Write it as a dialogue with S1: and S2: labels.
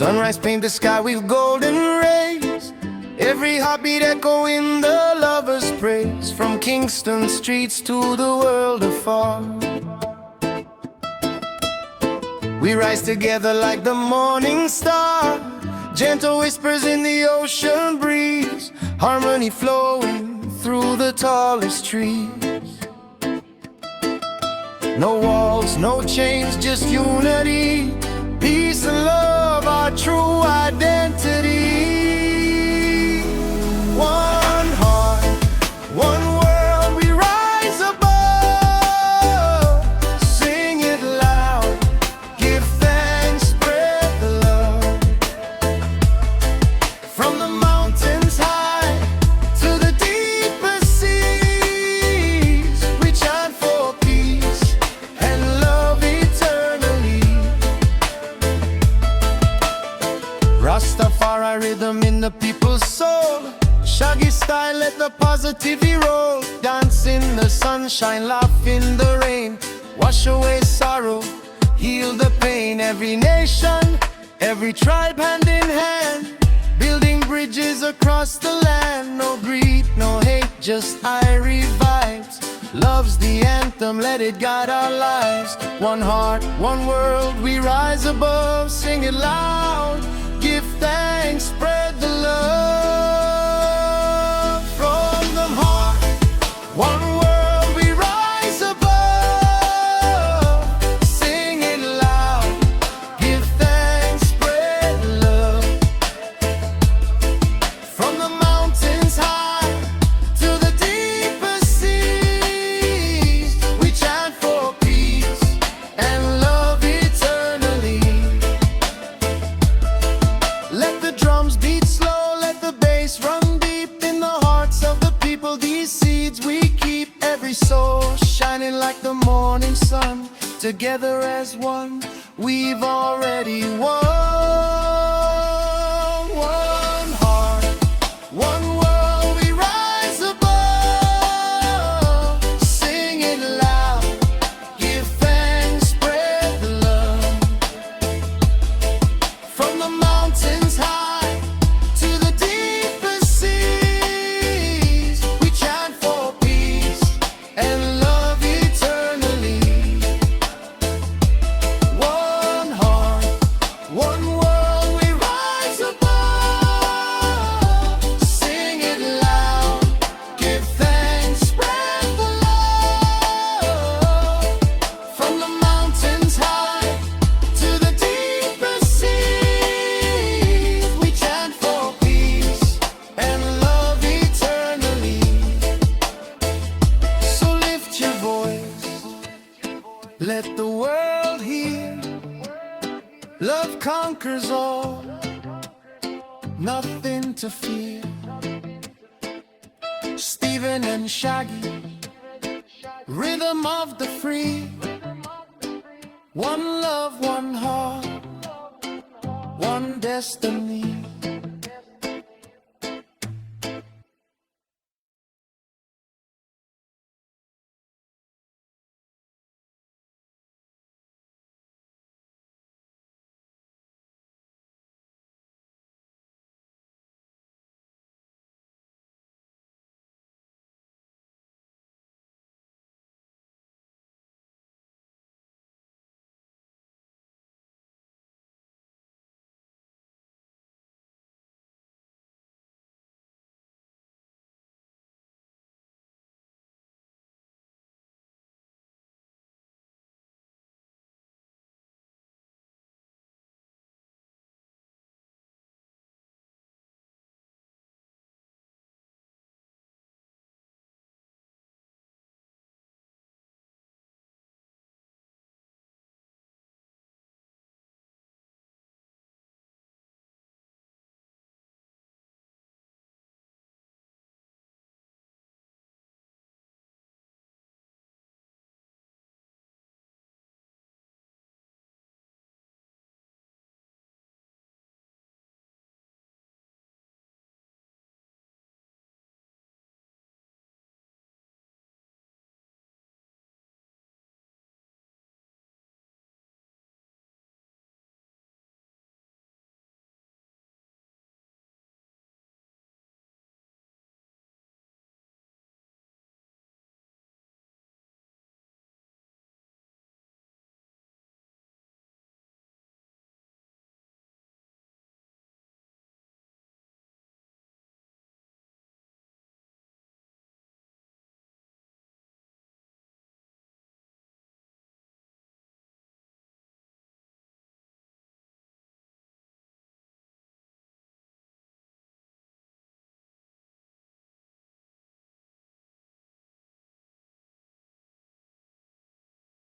S1: Sunrise paint the sky with golden rays, every heartbeat echoing the lover's praise, from Kingston streets to the world afar. We rise together like the morning star, gentle whispers in the ocean breeze, harmony flowing through the tallest trees. No walls, no chains, just unity, peace and love, our true identity. One heart, one world, we rise above. Sing it loud, give thanks, spread the love. From the mountains high to the deepest seas, we chant for peace and love eternally. Rastafari rhythm in the people's soul, Shaggy style, let the positivity roll. Dance in the sunshine, laugh in the rain, wash away sorrow, heal the pain. Every nation, every tribe, hand in hand, building bridges across the land. No greed, no hate, just irie vibes. Love's the anthem, let it guide our lives. One heart, one world, we rise above. Sing it loud, give thanks, spread the love. From the heart, one world, we rise above. Sing it loud, give thanks, spread the love. From the mountains high to the deepest seas, we chant for peace and love eternally. Let the drums beat slow, let the bass run deep in the hearts of the people. These seeds we keep, every soul shining like the morning sun. Together as one, we've already won. One heart, one world, we rise above. Sing it loud, give thanks, spread the love. From the mountains high to the deepest seas, we chant for peace and love eternally. One heart, one world, we rise above. Sing it loud, give thanks, spread the love. From the mountains high to the deepest seas, we chant for peace and love eternally. So lift your voice, let the world hear. Love conquers all, nothing to fear. Stephen and Shaggy, rhythm of the free. One love, one heart, one destiny.